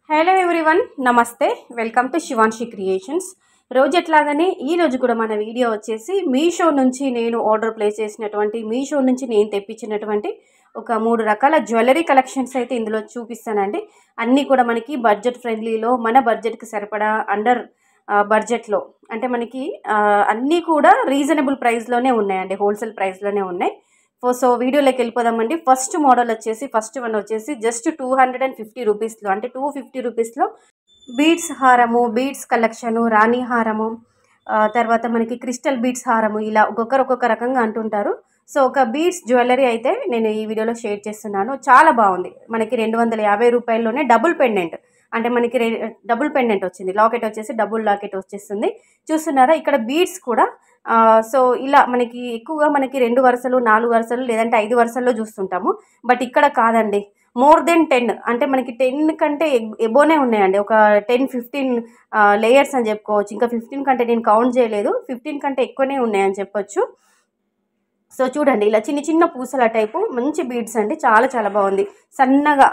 Hello everyone, నమస్తే. Welcome to Shivanshi creations. రోజు ఎట్లాగానే ఈ రోజు కూడా మన వీడియో వచ్చేసి మీషో నుంచి నేను ఆర్డర్ ప్లేస్ చేసినటువంటి, మీషో నుంచి నేను తెప్పించినటువంటి ఒక 3 రకాల జ్యువెలరీ కలెక్షన్స్ అయితే ఇందులో చూపిస్తానండి. అన్నీ కూడా మనకి బడ్జెట్ ఫ్రెండ్లీలో, మన బడ్జెట్కి సరిపడా అండర్ బడ్జెట్లో, అంటే మనకి అన్నీ కూడా రీజనబుల్ ప్రైస్లోనే ఉన్నాయండి, హోల్సేల్ ప్రైస్లోనే ఉన్నాయి. సో వీడియోలోకి వెళ్ళిపోదామండి. ఫస్ట్ మోడల్ వచ్చేసి, ఫస్ట్ వన్ వచ్చేసి జస్ట్ 250 రూపీస్లో, అంటే 250 రూపీస్లో బీడ్స్ హారము, బీడ్స్ కలెక్షను, రాణి హారము, తర్వాత మనకి క్రిస్టల్ బీడ్స్ హారము, ఇలా ఒక్కొక్క రకంగా అంటుంటారు. సో ఒక బీడ్స్ జ్యువెలరీ అయితే నేను ఈ వీడియోలో షేర్ చేస్తున్నాను. చాలా బాగుంది. మనకి 250 రూపాయల్లోనే డబుల్ పెండెంట్, అంటే మనకి డబుల్ పెండెంట్ వచ్చింది. లాకెట్ వచ్చేసి డబుల్ లాకెట్ వచ్చేస్తుంది. చూస్తున్నారా ఇక్కడ బీడ్స్ కూడా. సో ఇలా మనకి ఎక్కువగా మనకి 2 వరుసలు, 4 వరుసలు, లేదంటే 5 వరుసల్లో చూస్తుంటాము. బట్ ఇక్కడ కాదండి, మోర్ దెన్ 10, అంటే మనకి 10 కంటే ఎబోనే ఉన్నాయండి. ఒక 10-15 లేయర్స్ అని చెప్పుకోవచ్చు. ఇంకా 15 కంటే నేను కౌంట్ చేయలేదు, 15 కంటే ఎక్కువనే ఉన్నాయని చెప్పొచ్చు. సో చూడండి, ఇలా చిన్న చిన్న పూసల టైపు మంచి బీడ్స్ అండి. చాలా చాలా బాగుంది. సన్నగా,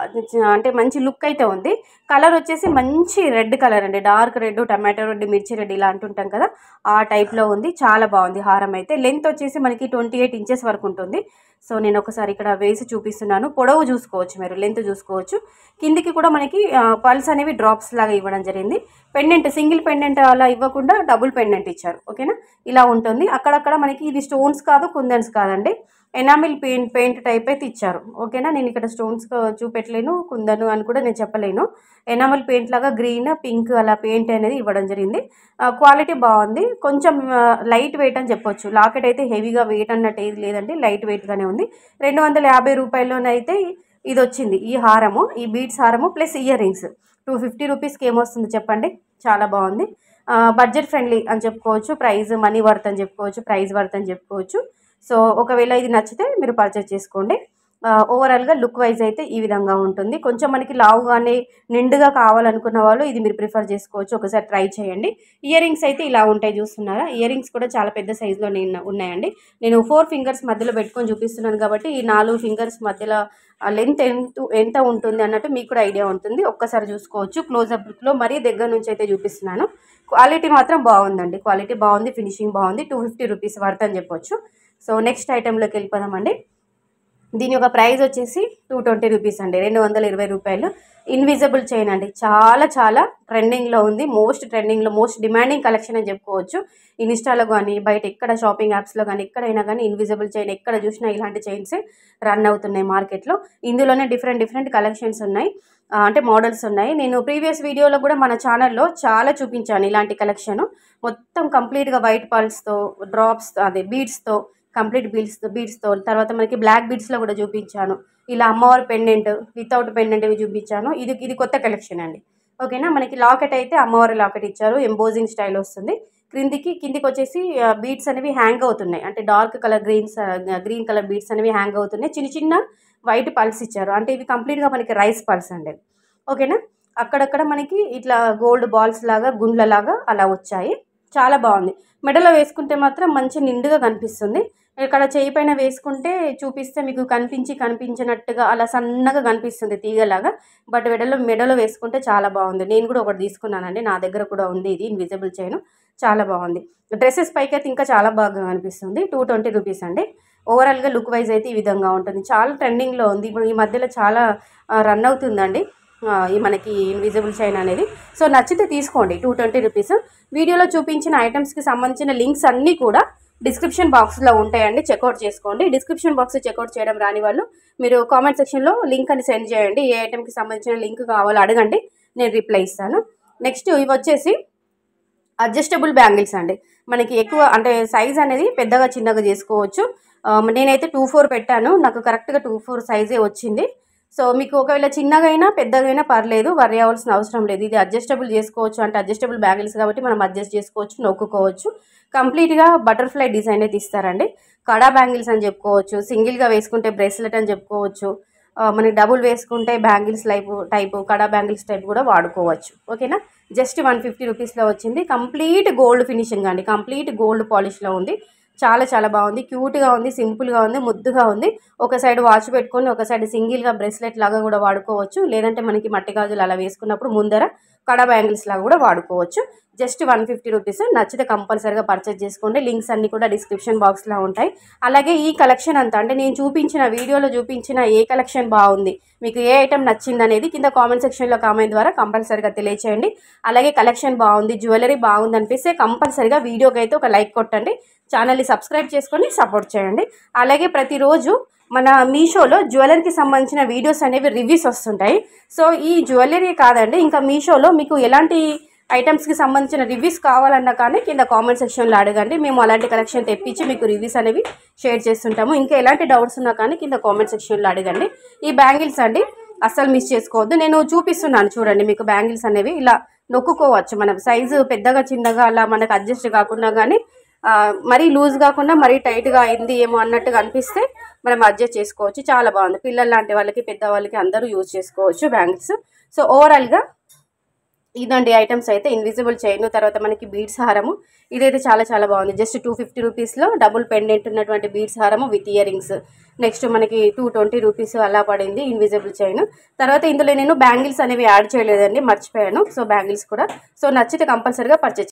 అంటే మంచి లుక్ అయితే ఉంది. కలర్ వచ్చేసి మంచి రెడ్ కలర్ అండి, డార్క్ రెడ్, టమాటో రెడ్, మిర్చి రెడ్ ఇలా అంటుంటాం కదా, ఆ టైప్లో ఉంది. చాలా బాగుంది హారం అయితే. లెంత్ వచ్చేసి మనకి 28 ఇంచెస్ వరకు ఉంటుంది. సో నేను ఒకసారి ఇక్కడ వేసి చూపిస్తున్నాను. పొడవు చూసుకోవచ్చు, మీరు లెంత్ చూసుకోవచ్చు. కిందికి కూడా మనకి పల్స్ అనేవి డ్రాప్స్ లాగా ఇవ్వడం జరిగింది. పెండెంట్ సింగిల్ పెండెంట్ అలా ఇవ్వకుండా డబుల్ పెండెంట్ ఇచ్చారు. ఓకేనా, ఇలా ఉంటుంది. అక్కడక్కడ మనకి ఇది స్టోన్స్ కాదు, కుందన్స్ కాదండి, ఎనామిల్ పెయింట్ టైప్ అయితే ఇచ్చారు. ఓకేనా, నేను ఇక్కడ స్టోన్స్ చూపెట్టలేను, కుందను అని కూడా నేను చెప్పలేను. ఎనామిల్ పెయింట్ లాగా గ్రీన్, పింక్ అలా పెయింట్ అనేది ఇవ్వడం జరిగింది. క్వాలిటీ బాగుంది. కొంచెం లైట్ వెయిట్ అని చెప్పొచ్చు. లాకెట్ అయితే హెవీగా వెయిట్ అన్నట్టు ఏది లేదండి, లైట్ వెయిట్గానే ఉంది. 250 రూపాయల్లోనైతే ఇది వచ్చింది, ఈ హారము, ఈ బీడ్స్ హారము ప్లస్ ఇయర్ రింగ్స్. 250 రూపీస్కి ఏమొస్తుంది చెప్పండి. చాలా బాగుంది. బడ్జెట్ ఫ్రెండ్లీ అని చెప్పుకోవచ్చు. ప్రైస్ మనీ వర్త్ అని చెప్పుకోవచ్చు, ప్రైస్ వర్త్ అని చెప్పుకోవచ్చు. సో ఒకవేళ ఇది నచ్చితే మీరు పర్చేస్ చేసుకోండి. ఓవరాల్గా లుక్ వైజ్ అయితే ఈ విధంగా ఉంటుంది. కొంచెం మనకి లావుగానే నిండుగా కావాలనుకున్న వాళ్ళు ఇది మీరు ప్రిఫర్ చేసుకోవచ్చు. ఒకసారి ట్రై చేయండి. ఇయర్ రింగ్స్ అయితే ఇలా ఉంటాయి, చూస్తున్నారా. ఇయర్ రింగ్స్ కూడా చాలా పెద్ద సైజులో ఉన్నాయండి. నేను 4 ఫింగర్స్ మధ్యలో పెట్టుకొని చూపిస్తున్నాను కాబట్టి ఈ 4 ఫింగర్స్ మధ్యలో లెంత్ ఎంత ఉంటుంది అన్నట్టు మీకు కూడా ఐడియా ఉంటుంది. ఒక్కసారి చూసుకోవచ్చు. క్లోజప్లో మరీ దగ్గర నుంచి అయితే చూపిస్తున్నాను. క్వాలిటీ మాత్రం బాగుందండి, క్వాలిటీ బాగుంది, ఫినిషింగ్ బాగుంది. 250 రూపీస్ వర్త్ అని చెప్పొచ్చు. సో నెక్స్ట్ ఐటెంలోకి వెళ్ళిపోదామండి. దీని యొక్క ప్రైస్ వచ్చేసి 220 రూపీస్ అండి, 220 రూపాయలు. ఇన్విజిబుల్ చైన్ అండి, చాలా చాలా ట్రెండింగ్లో ఉంది. మోస్ట్ ట్రెండింగ్లో, మోస్ట్ డిమాండింగ్ కలెక్షన్ అని చెప్పుకోవచ్చు. ఇన్స్టాలో కానీ, బయట ఎక్కడ షాపింగ్ యాప్స్లో కానీ, ఎక్కడైనా కానీ ఇన్విజిబుల్ చైన్ ఎక్కడ చూసినా ఇలాంటి చైన్సే రన్ అవుతున్నాయి మార్కెట్లో. ఇందులోనే డిఫరెంట్ కలెక్షన్స్ ఉన్నాయి, అంటే మోడల్స్ ఉన్నాయి. నేను ప్రీవియస్ వీడియోలో కూడా మన ఛానల్లో చాలా చూపించాను ఇలాంటి కలెక్షన్. మొత్తం కంప్లీట్గా వైట్ పల్స్తో, డ్రాప్స్, అదే బీడ్స్తో, కంప్లీట్ బీడ్స్తో, తర్వాత మనకి బ్లాక్ బీడ్స్లో కూడా చూపించాను. ఇలా అమ్మవారి పెండెంట్, వితౌట్ పెండెంట్ ఇవి చూపించాను. ఇది కొత్త కలెక్షన్ అండి. ఓకేనా, మనకి లాకెట్ అయితే అమ్మవారి లాకెట్ ఇచ్చారు, ఎంబోజింగ్ స్టైల్ వస్తుంది. కిందికి వచ్చేసి బీడ్స్ అనేవి హ్యాంగ్ అవుతున్నాయి, అంటే dark colour green colour beads అనేవి హ్యాంగ్ అవుతున్నాయి. చిన్న చిన్న వైట్ పల్స్ ఇచ్చారు, అంటే ఇవి కంప్లీట్గా మనకి రైస్ పల్స్ అండి. ఓకేనా, అక్కడక్కడ మనకి ఇట్లా గోల్డ్ బాల్స్ లాగా, గుండ్లలాగా అలా వచ్చాయి. చాలా బాగుంది. మెడలో వేసుకుంటే మాత్రం మంచి నిండుగా కనిపిస్తుంది. ఇక్కడ చేయి పైన వేసుకుంటే చూపిస్తే మీకు కనిపించినట్టుగా అలా సన్నగా కనిపిస్తుంది తీగలాగా. బట్ మెడలో వేసుకుంటే చాలా బాగుంది. నేను కూడా ఒకటి తీసుకున్నానండి, నా దగ్గర కూడా ఉంది ఇది ఇన్విజిబుల్ చైన్. చాలా బాగుంది. డ్రెస్సెస్ పైకి అయితే ఇంకా చాలా బాగా కనిపిస్తుంది. 220 రూపీస్ అండి. ఓవరాల్గా లుక్ వైజ్ అయితే ఈ విధంగా ఉంటుంది. చాలా ట్రెండింగ్లో ఉంది ఇప్పుడు, ఈ మధ్యలో చాలా రన్ అవుతుందండి ఈ మనకి ఇన్విజిబుల్ చైన్ అనేది. సో నచ్చితే తీసుకోండి. 220 రూపీస్. వీడియోలో చూపించిన ఐటమ్స్కి సంబంధించిన లింక్స్ అన్నీ కూడా డిస్క్రిప్షన్ బాక్స్లో ఉంటాయండి, చెక్అవుట్ చేసుకోండి. డిస్క్రిప్షన్ బాక్స్ చెక్అవుట్ చేయడం రాని వాళ్ళు మీరు కామెంట్ సెక్షన్లో లింక్ అని సెండ్ చేయండి. ఏ ఐటమ్కి సంబంధించిన లింక్ కావాలో అడగండి, నేను రిప్లై ఇస్తాను. నెక్స్ట్ ఇవి వచ్చేసి అడ్జస్టబుల్ బ్యాంగిల్స్ అండి. మనకి ఎక్కువ, అంటే సైజ్ అనేది పెద్దగా చిన్నగా చేసుకోవచ్చు. నేనైతే 24 పెట్టాను, నాకు కరెక్ట్గా 24 సైజే వచ్చింది. సో మీకు ఒకవేళ చిన్నగైనా పెద్దగైనా పర్లేదు, వరి అవ్వాల్సిన అవసరం లేదు. ఇది అడ్జస్టబుల్ చేసుకోవచ్చు, అంటే అడ్జస్టబుల్ బ్యాంగిల్స్ కాబట్టి మనం అడ్జస్ట్ చేసుకోవచ్చు, నొక్కుకోవచ్చు. కంప్లీట్గా బటర్ఫ్లై డిజైన్ అయితే ఇస్తారండి. కడా బ్యాంగిల్స్ అని చెప్పుకోవచ్చు, సింగిల్గా వేసుకుంటే బ్రేస్లెట్ అని చెప్పుకోవచ్చు, మనకి డబుల్ వేసుకుంటే బ్యాంగిల్స్ టైపు కడా బ్యాంగిల్స్ టైప్ కూడా వాడుకోవచ్చు. ఓకేనా, జస్ట్ 150 రూపీస్లో వచ్చింది. కంప్లీట్ గోల్డ్ ఫినిషింగ్ అండి, కంప్లీట్ గోల్డ్ పాలిష్లో ఉంది. చాలా చాలా బాగుంది, క్యూట్గా ఉంది, సింపుల్గా ఉంది, ముద్దుగా ఉంది. ఒక సైడ్ వాచ్ పెట్టుకొని ఒక సైడ్ సింగిల్గా బ్రేస్లెట్ లాగా కూడా వాడుకోవచ్చు. లేదంటే మనకి మట్టి గాజులు అలా వేసుకున్నప్పుడు ముందర కడా బ్యాంగిల్స్ లాగా కూడా వాడుకోవచ్చు. Just 150 rupees. నచ్చితే కంపల్సరీగా పర్చేజ్ చేసుకోండి. లింక్స్ అన్నీ కూడా డిస్క్రిప్షన్ బాక్స్లో ఉంటాయి. అలాగే ఈ కలెక్షన్ అంతా అంటే నేను చూపించిన వీడియోలో చూపించిన ఏ కలెక్షన్ బాగుంది, మీకు ఏ ఐటెం నచ్చింది అనేది కింద కామెంట్ సెక్షన్లో కామెంట్ ద్వారా కంపల్సరీగా తెలియచేయండి. అలాగే కలెక్షన్ బాగుంది, జ్యువెలరీ బాగుంది అనిపిస్తే కంపల్సరీగా వీడియోకి అయితే ఒక లైక్ కొట్టండి. ఛానల్ని సబ్స్క్రైబ్ చేసుకొని సపోర్ట్ చేయండి. అలాగే ప్రతిరోజు మన మీషోలో జ్యువెలరీకి సంబంధించిన వీడియోస్ అనేవి రివ్యూస్ వస్తుంటాయి. సో ఈ జ్యువెలరీ కాదండి, ఇంకా మీషోలో మీకు ఎలాంటి ఐటమ్స్కి సంబంధించిన రివ్యూస్ కావాలన్నా కానీ కింద కామెంట్ సెక్షన్లో అడగండి. మేము అలాంటి కలెక్షన్ తెప్పించి మీకు రివ్యూస్ అనేవి షేర్ చేస్తుంటాము. ఇంకా ఎలాంటి డౌట్స్ ఉన్నా కానీ కింద కామెంట్ సెక్షన్లో అడగండి. ఈ బ్యాంగిల్స్ అండి అస్సలు మిస్ చేసుకోవద్దు. నేను చూపిస్తున్నాను చూడండి, మీకు బ్యాంగిల్స్ అనేవి ఇలా నొక్కుకోవచ్చు. మనం సైజు పెద్దగా చిన్నగా అలా మనకు అడ్జస్ట్ కాకుండా కానీ మరీ లూజ్ కాకుండా మరీ టైట్గా అయింది ఏమో అన్నట్టుగా అనిపిస్తే మనం అడ్జస్ట్ చేసుకోవచ్చు. చాలా బాగుంది, పిల్లలు లాంటి వాళ్ళకి పెద్దవాళ్ళకి అందరూ యూజ్ చేసుకోవచ్చు బ్యాంగిల్స్. సో ఓవరాల్గా ఇదండి ఐటమ్స్ అయితే. ఇన్విజిబుల్ చైన్, తర్వాత మనకి బీడ్స్ హారము, ఇదైతే చాలా చాలా బాగుంది. జస్ట్ 250 రూపీస్లో డబుల్ పెండెంట్ ఉన్నటువంటి బీడ్స్ హారము విత్ ఇయర్ రింగ్స్. నెక్స్ట్ మనకి 220 రూపీస్ అలా పడింది ఇన్విజిబుల్ చైన్. తర్వాత ఇందులో నేను బ్యాంగిల్స్ అనేవి యాడ్ చేయలేదండి, మర్చిపోయాను. సో బ్యాంగిల్స్ కూడా సో నచ్చితే కంపల్సరీగా పర్చేజ్